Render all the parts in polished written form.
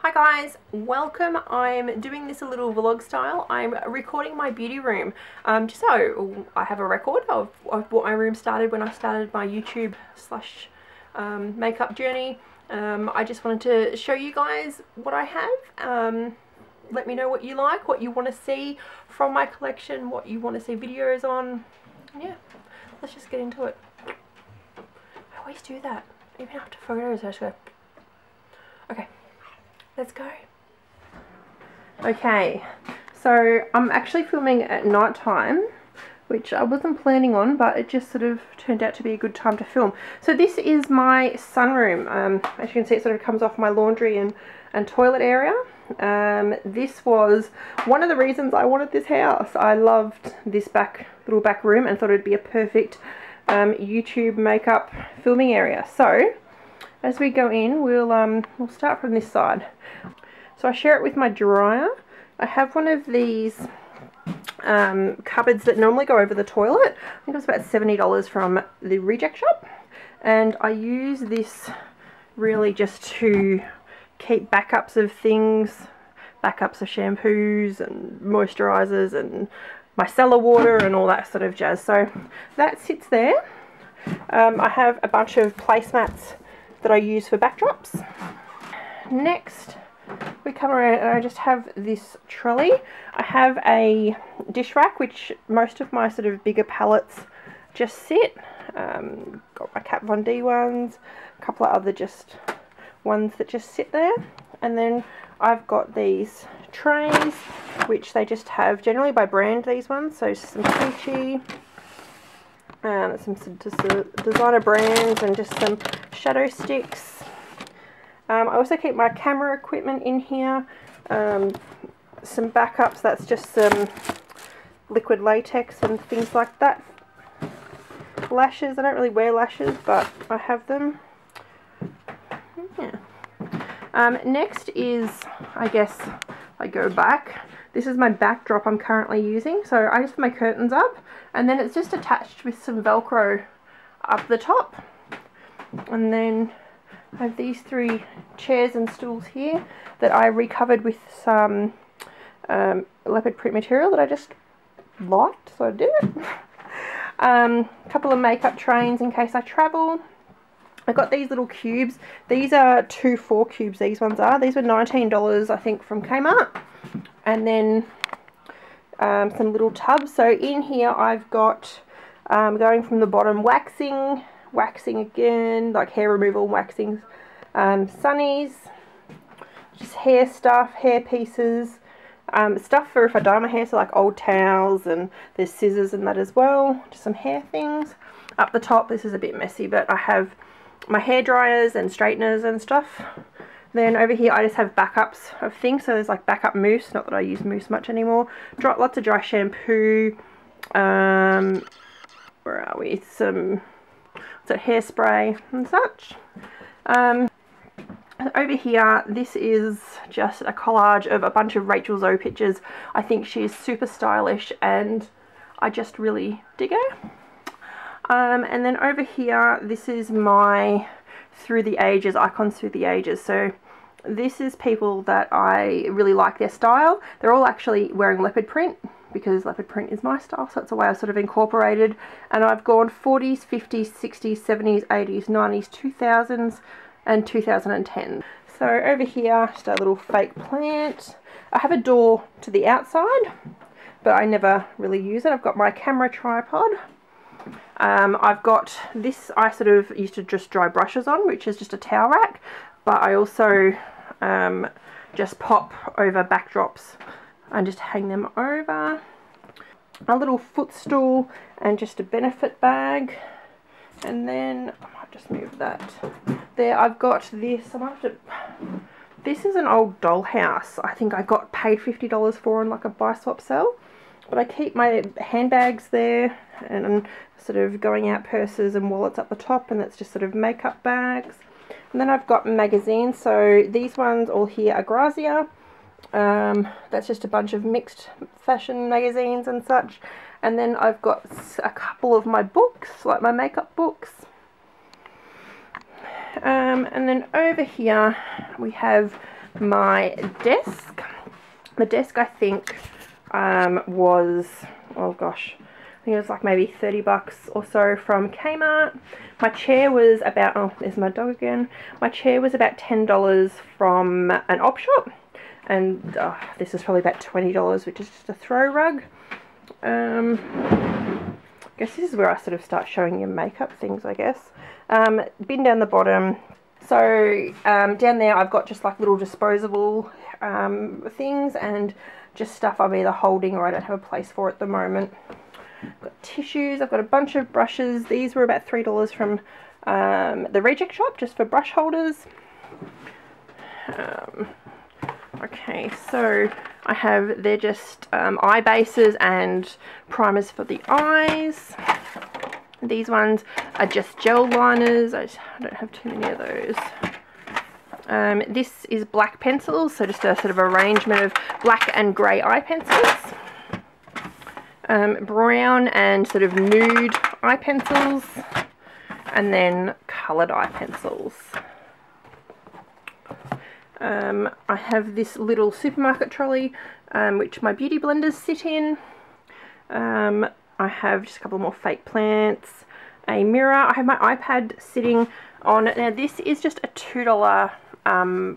Hi guys, welcome. I'm doing this a little vlog style. I'm recording my beauty room. Just so I have a record of what my room started when I started my YouTube slash makeup journey. I just wanted to show you guys what I have. Let me know what you like, what you want to see from my collection, what you want to see videos on. Yeah, let's just get into it. I always do that. Even after photos, I just go, okay. Let's go. Okay, so I'm actually filming at night time, which I wasn't planning on, but it just sort of turned out to be a good time to film. So this is my sunroom. As you can see, it sort of comes off my laundry and toilet area. This was one of the reasons I wanted this house. I loved this little back room and thought it'd be a perfect YouTube makeup filming area. So as we go in, we'll start from this side. So I share it with my dryer. I have one of these cupboards that normally go over the toilet. I think it was about $70 from the reject shop. And I use this really just to keep backups of things, backups of shampoos and moisturizers and micellar water and all that sort of jazz. So that sits there. I have a bunch of placemats that I use for backdrops. Next, we come around and I just have this trolley. I have a dish rack, which most of my sort of bigger palettes just sit. Got my Kat Von D ones, a couple of other just ones that just sit there. And then I've got these trays, which they just have, generally by brand, these ones. So some Peachy, some designer brands, and just some shadow sticks. I also keep my camera equipment in here, some backups, that's just some liquid latex and things like that. Lashes, I don't really wear lashes, but I have them. Yeah. Next is, I guess, I go back. This is my backdrop I'm currently using, so I just have my curtains up, and then it's just attached with some Velcro up the top. And then I have these three chairs and stools here that I recovered with some leopard print material that I just liked, so I did it. A couple of makeup trays in case I travel. I got these little cubes. These are 2 4 cubes, these ones are. These were $19, I think, from Kmart. And then some little tubs. So in here I've got, going from the bottom, waxing again, like hair removal waxings, sunnies, just hair stuff, hair pieces, stuff for if I dye my hair, so like old towels, and there's scissors and that as well, just some hair things. Up the top, this is a bit messy, but I have my hair dryers and straighteners and stuff. Then over here I just have backups of things, so there's like backup mousse, not that I use mousse much anymore, lots of dry shampoo, where are we, some hairspray and such. Over here, this is just a collage of a bunch of Rachel Zoe pictures. I think she's super stylish and I just really dig her. And then over here, this is my Through the Ages, Icons Through the Ages. So this is people that I really like their style. They're all actually wearing leopard print, because leopard print is my style, so it's a way I've sort of incorporated. And I've gone 40s, 50s, 60s, 70s, 80s, 90s, 2000s and 2010s. So over here, just a little fake plant. I have a door to the outside, but I never really use it. I've got my camera tripod. I've got this, I sort of used to just dry brushes on, which is just a towel rack, but I also just pop over backdrops and just hang them over. A little footstool and just a benefit bag. And then I might just move that there. I've got this. This is an old dollhouse. I think I got paid $50 for on like a buy swap sale. But I keep my handbags there, and sort of going out purses and wallets up the top, and that's just sort of makeup bags. And then I've got magazines. So these ones all here are Grazia. That's just a bunch of mixed fashion magazines and such. And then I've got a couple of my books, like my makeup books. And then over here we have my desk. The desk, I think, was, oh gosh, I think it was like maybe 30 bucks or so from Kmart. My chair was about, oh, there's my dog again. My chair was about $10 from an op shop. And this is probably about $20, which is just a throw rug. I guess this is where I sort of start showing you makeup things, I guess. Bin down the bottom. So down there I've got just like little disposable things and just stuff I'm either holding or I don't have a place for at the moment. I've got tissues, I've got a bunch of brushes. These were about $3 from the Reject Shop, just for brush holders. Okay, so I have, they're just eye bases and primers for the eyes. These ones are just gel liners. I don't have too many of those. This is black pencils, so just a sort of arrangement of black and grey eye pencils. Brown and sort of nude eye pencils. And then coloured eye pencils. I have this little supermarket trolley, which my beauty blenders sit in. I have just a couple more fake plants, a mirror. I have my iPad sitting on. Now this is just a $2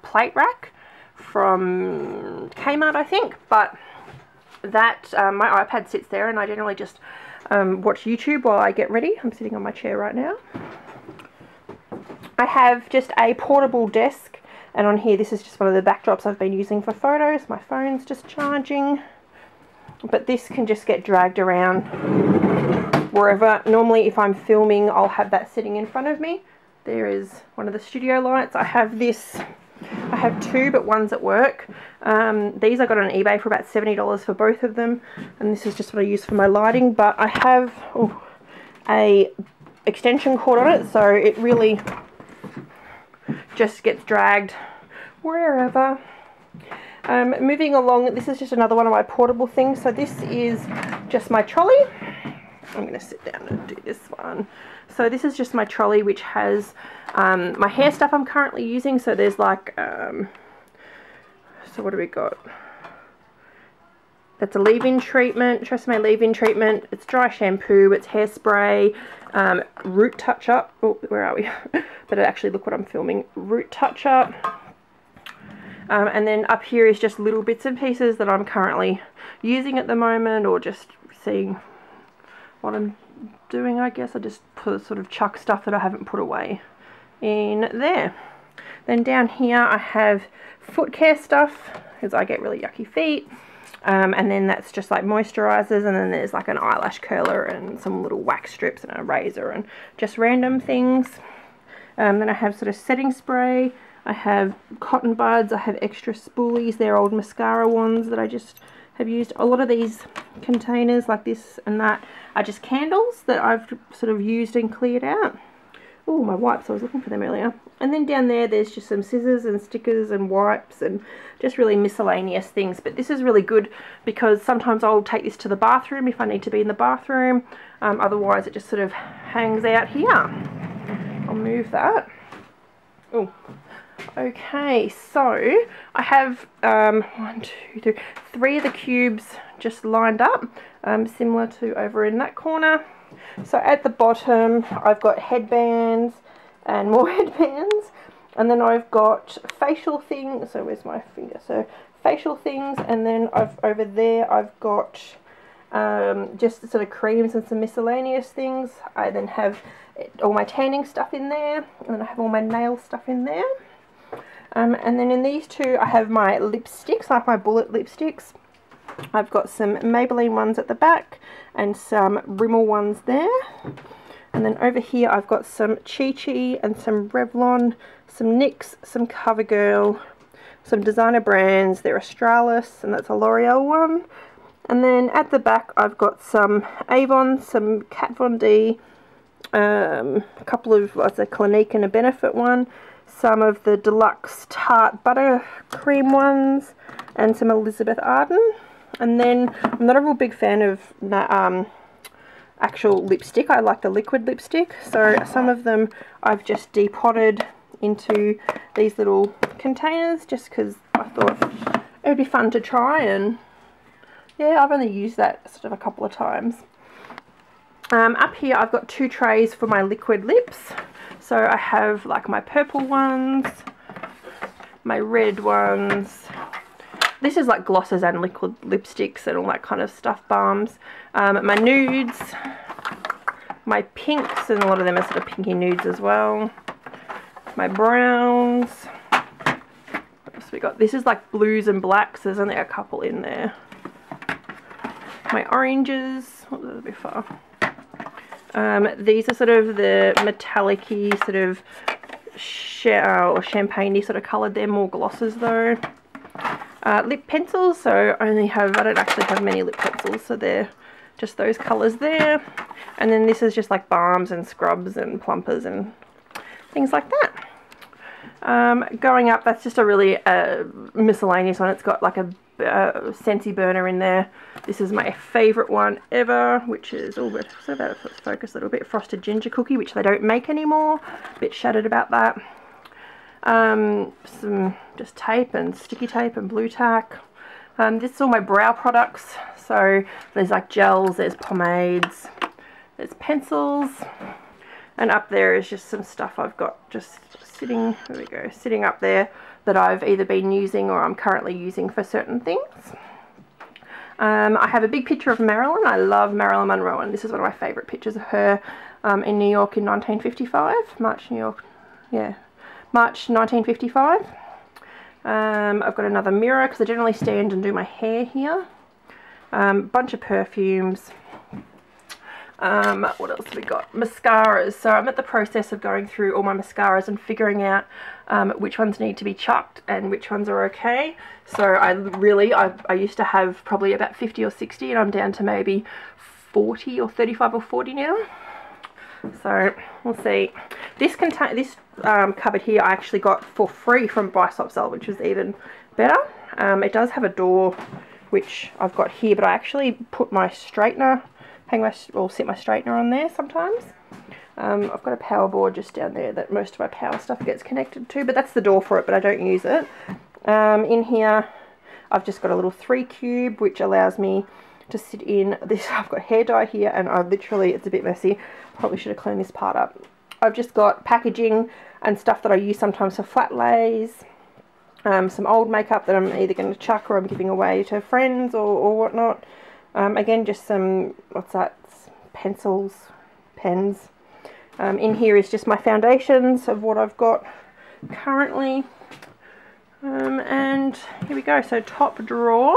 plate rack from Kmart, I think, but that my iPad sits there and I generally just watch YouTube while I get ready. I'm sitting on my chair right now. I have just a portable desk, and on here this is just one of the backdrops I've been using for photos. My phone's just charging. But this can just get dragged around wherever. Normally if I'm filming I'll have that sitting in front of me. There is one of the studio lights. I have this, I have two, but one's at work. These I got on eBay for about $70 for both of them, and this is just what I use for my lighting. But I have a extension cord on it, so it really just gets dragged wherever. Moving along, this is just another one of my portable things. So this is just my trolley. I'm going to sit down and do this one. So this is just my trolley, which has my hair stuff I'm currently using. So there's like, so what do we got? That's a leave-in treatment, Tresemme leave-in treatment. It's dry shampoo, it's hairspray, root touch-up. Oh, where are we? But actually look what I'm filming. Root touch-up. And then up here is just little bits and pieces that I'm currently using at the moment, or just seeing what I'm doing, I guess. I just sort of chuck stuff that I haven't put away in there. Then down here I have foot care stuff, because I get really yucky feet. And then that's just like moisturizers, and then there's like an eyelash curler and some little wax strips and a razor and just random things. Then I have sort of setting spray. I have cotton buds, I have extra spoolies, they're old mascara ones that I just have used. A lot of these containers like this and that are just candles that I've sort of used and cleared out. Oh, my wipes, I was looking for them earlier. And then down there there's just some scissors and stickers and wipes and just really miscellaneous things. But this is really good because sometimes I'll take this to the bathroom if I need to be in the bathroom. Otherwise it just sort of hangs out here. I'll move that. Oh. Okay, so I have 3 of the cubes just lined up, similar to over in that corner. So at the bottom I've got headbands and more headbands, and then I've got facial things. So where's my finger? So facial things, and then over there I've got just sort of creams and some miscellaneous things. I then have all my tanning stuff in there, and then I have all my nail stuff in there. And then in these two I have my lipsticks, like my bullet lipsticks. I've got some Maybelline ones at the back and some Rimmel ones there. And then over here I've got some Chi Chi and some Revlon, some NYX, some CoverGirl, some designer brands. They're Australis, and that's a L'Oreal one. And then at the back I've got some Avon, some Kat Von D, a couple of, like a Clinique and a Benefit one, some of the Deluxe Tarte Buttercream ones, and some Elizabeth Arden. And then I'm not a real big fan of actual lipstick. I like the liquid lipstick, so some of them I've just depotted into these little containers just because I thought it would be fun to try, and yeah, I've only used that sort of a couple of times. Up here I've got 2 trays for my liquid lips. So I have like my purple ones, my red ones. This is like glosses and liquid lipsticks and all that kind of stuff, balms. My nudes, my pinks, and a lot of them are sort of pinky nudes as well. My browns. What else we got? This is like blues and blacks. There's only a couple in there. My oranges. What was it before? These are sort of the metallic-y sort of or champagne-y sort of coloured. They're more glosses though. Lip pencils, so I don't actually have many lip pencils, so they're just those colours there. And then this is just like balms and scrubs and plumpers and things like that. Going up, that's just a really miscellaneous one. It's got like a Scentsy burner in there. This is my favourite one ever, which is let's focus a little bit. Frosted ginger cookie, which they don't make anymore. A bit shattered about that. Some just tape and sticky tape and blue tack. This is all my brow products. So there's like gels, there's pomades, there's pencils, and up there is just some stuff I've got just sitting. There we go, sitting up there that I've either been using or I'm currently using for certain things. I have a big picture of Marilyn. I love Marilyn Monroe, and this is one of my favourite pictures of her in New York in 1955. March 1955. I've got another mirror because I generally stand and do my hair here. Bunch of perfumes. What else have we got? Mascaras. So I'm at the process of going through all my mascaras and figuring out which ones need to be chucked and which ones are okay. So I used to have probably about 50 or 60, and I'm down to maybe 40 or 35 or 40 now. So we'll see. This cupboard here I actually got for free from Buy Swap Sell, which was even better. It does have a door, which I've got here, but I actually put my straightener, sit my straightener on there sometimes. I've got a power board just down there that most of my power stuff gets connected to, but that's the door for it, but I don't use it. In here I've just got a little 3 cube which allows me to sit in this. I've got hair dye here, and it's a bit messy. Probably should have cleaned this part up. I've just got packaging and stuff that I use sometimes for flat lays. Some old makeup that I'm either going to chuck or I'm giving away to friends or whatnot. Again, just some, pencils, pens. In here is just my foundations of what I've got currently. And here we go. So top drawer,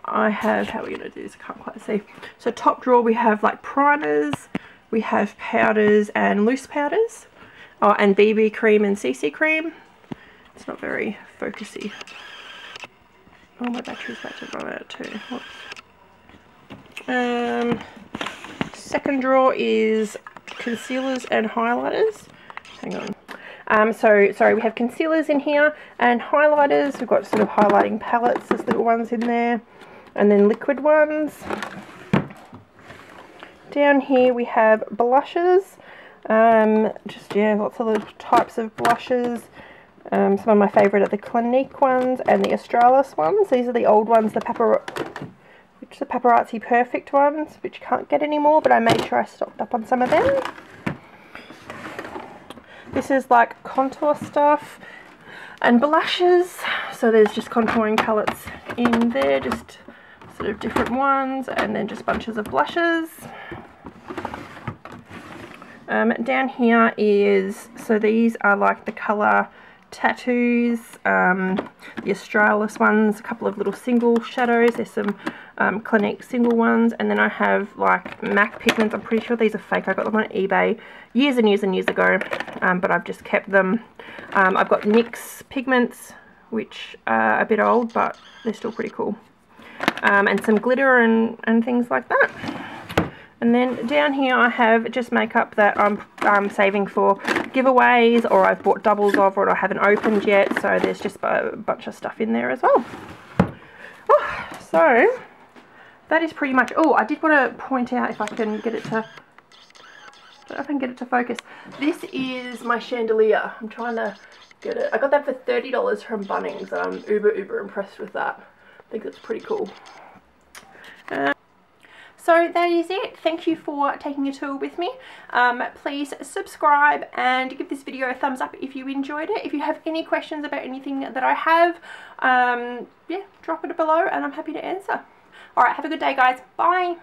I have, how are we going to do this? I can't quite see. So top drawer, we have like primers, we have powders and loose powders. Oh, and BB cream and CC cream. It's not very focusy. Oh, my battery's about to run out too. Whoops. Second drawer is concealers and highlighters. Hang on. Sorry, we have concealers in here and highlighters. We've got sort of highlighting palettes, there's little ones in there, and then liquid ones. Down here we have blushes. Lots of little types of blushes. Some of my favourite are the Clinique ones and the Australis ones. These are the old ones, the Paparazzi Perfect ones, which you can't get anymore, but I made sure I stocked up on some of them. This is like contour stuff and blushes. So there's just contouring palettes in there, just sort of different ones, and then just bunches of blushes. Down here is, so these are like the colour tattoos, the Australis ones, a couple of little single shadows. There's some Clinique single ones, and then I have like MAC pigments. I'm pretty sure these are fake. I got them on eBay years and years and years ago, but I've just kept them. I've got NYX pigments, which are a bit old, but they're still pretty cool, and some glitter and things like that. And then down here I have just makeup that I'm saving for giveaways, or I've bought doubles of, or I haven't opened yet. So there's just a bunch of stuff in there as well. Oh, so that is pretty much. Oh, I did want to point out, if I can get it to I don't know if I can get it to focus. This is my chandelier. I'm trying to get it. I got that for $30 from Bunnings, and I'm uber impressed with that. I think that's pretty cool. So that is it. Thank you for taking a tour with me. Please subscribe and give this video a thumbs up if you enjoyed it. If you have any questions about anything that I have, yeah, drop it below and I'm happy to answer. Alright, have a good day guys. Bye!